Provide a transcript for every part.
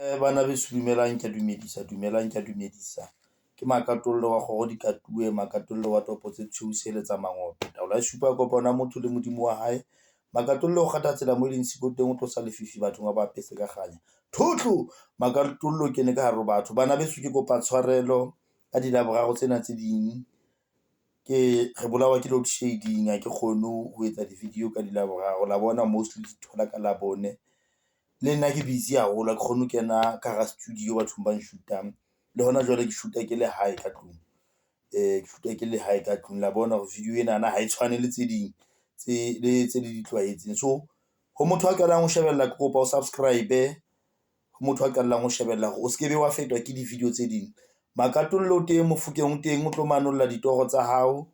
Bana beso dumelang, ke a dumedisa. Ke Makatollo wa Kgoro Dikatuwe, Makatollo wa topo tse tshweu seeletsa mangope. Taolo ya supa kopana motho le modimo wa hae. Makatollo o kgatha tsela mo leng siko teng o tlosa lefifi bathong ba bapese ka kganya. Thotlo Makatollo ke ne ka hare ho batho. Bana beso ke kopa tshwarelo ka dilaboraro tsena tse ding. Ke re bolawa ke load shedding, ha ke kgone ho etsa di-video ka dilaboraro. La bona mostly di thola ka la bone. Le nna ke busy haholo, ke kgone ho kena ka hara studio bathong ba nshootang. Le hona jwale ke shoota ke le hae ka tlung. Ke shoota ke le hae ka tlung. La bona hore video ena ha e tshwane le tse ding tse di tlwaetseng. So ho motho a qalang ho shebella, ke kopa o subscribe. Ho motho a qalang ho shebella hore o se ke be wa fetwa ke di-video tse ding. Makatollo teng Mofokeng teng o tlo manolla ditoro tsa hao.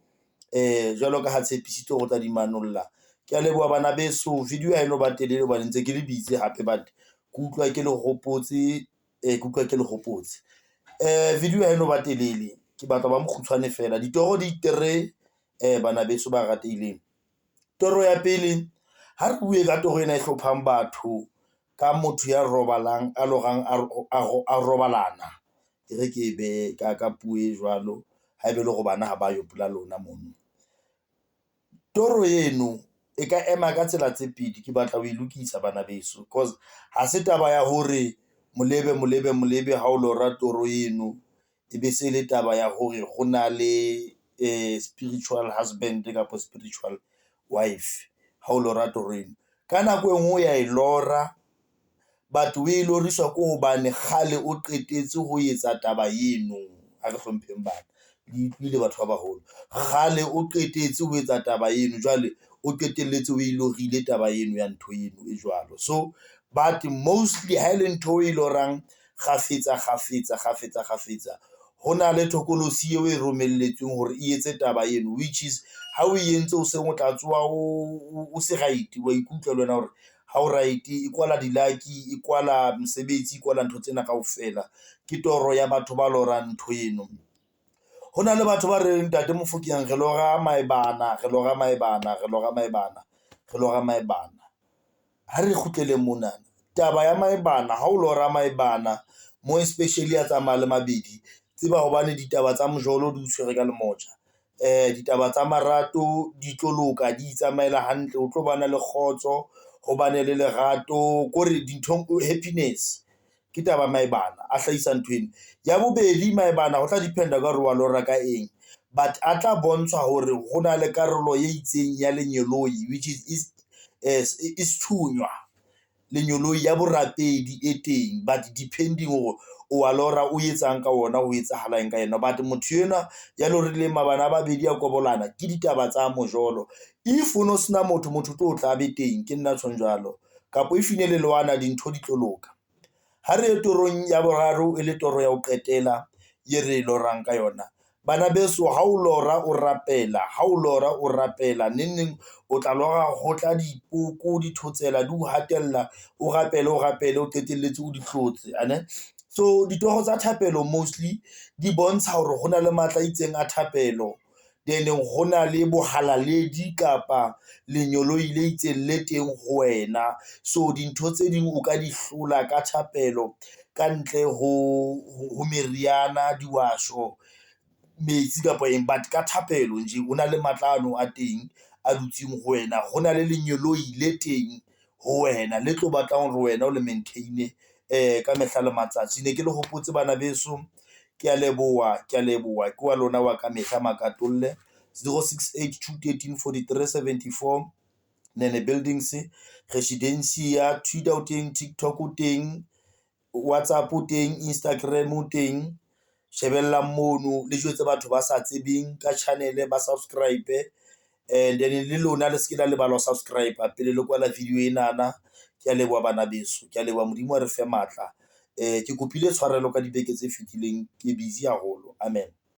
Jwalo ka ha tshepisitse hore o tla di manolla. Ke a leboha bana beso, video ha eno ba telele hobane ntse ke le busy hape, but ke utlwa ke le hopotse. Video ha eno ba telele, ke batla ba mokgutshwane fela. Ditoro di 3 bana beso ba ratehileng. Toro ya pele, ha re bue ka toro ena e hlophang batho ka motho ya robalang a lorang a robalana. E re ke be ka puo e jwalo, ha ebe le hore bana ha ba yo pela lona mono. Toro eno e ka ema ka tsela tse pedi, ke batla ho e lokisa bana beso, because ha se taba ya hore molebe ha o lora toro eno e be se le taba ya hore go na le spiritual husband kapa spiritual wife ha o lora toro eno. Ka nako e nngwe ya e lora, but o e loriswa ke hobane kgale o qetetse ho etsa taba eno. Ha re hlompheng bana, le utlwile batho ba baholo, kgale o qetetse ho etsa taba eno, jwale o qetelletse o e lorile taba eno ya ntho eno e jwalo. So but mostly ha ele ntho e lorang kgafetsa, ho na le thokolosi eo e romelletsweng hore e etse taba eno, which is ha o entse o seng o tla tsoa o se right, wa ikutlwa le wena hore ha o right, e kwala dilaki, e kwala mosebetsi, e kwala ntho tsena kaofela. Ke toro ya batho ba lorang ntho eno. Ho na le batho ba reng Ntate Mofokeng re lora maebana. Ha re kgutlele mona, taba ya maebana, ha o lora maebana mo especially a tsamaya le mabedi, tseba hobane ditaba tsa mojolo di o tshwere ka lemotja. Ditaba tsa marato di tlo loka, di itsamaela hantle, o tlo bana le kgotso, ho bane le lerato, kore dinthong happiness. Ke taba maebana a hlahisa ntho eno. Ya bobedi, maebana ho tla dependa ka hore wa lora ka eng, but a tla bontshwa hore ho na le karolo e itseng ya lenyoloi, which is thunywa, lenyoloi ya borapedi e teng, but depending hore o wa lora o etsang ka ona, o etsahalang ka yena. But motho ena ya lorileng mabana a babedi a kobolana, ke ditaba tsa mojolo. If o no sena motho tlo tla be teng, ke nna tshong jwalo, kapo if ine le loana, dintho di tlo loka. Ha re torong ya boraro, e le toro ya ho qetela ye re lorang ka yona, bana beso, ha o lora o rapela, neng o tla lora ho tla dipoko, di thotsela, di o hatella, o rapele, o qetelletse o di hlotse, ane. So ditoro tsa thapelo mostly di bontsha hore ho na le matla itseng a thapelo, then ho na le bohalaledi kapa lenyoloi le itseng le teng ho wena. So dintho tse ding o ka di hlola ka thapelo, ka ntle ho meriana, diwasho, metsi kapa eng, but ka thapelo nje o na le matlano a teng a dutseng ho wena. Ho na le lenyoloi le teng ho wena, le tlo batlang hore wena o le maintain ka mehla le matsatsi. Ne ke le hopotse bana beso, ke a leboha, ke wa lona wa ka mehla Makatolle. 068 213 43 74 Nene Buildings, Residencia, Twitter o teng, TikTok o teng, WhatsApp o teng, Instagram o teng. Shebella mono, le jwetse batho ba sa tsebeng ka channel ba subscribe, and then le lona le se ke la le bala subscribe pele le kwala video enana. Ke a leboha bana beso, ke a leboha, modimo a re fe matla. Ke kopile tshwarelo ka dibeke tse fetileng, ke busy haholo. Amen.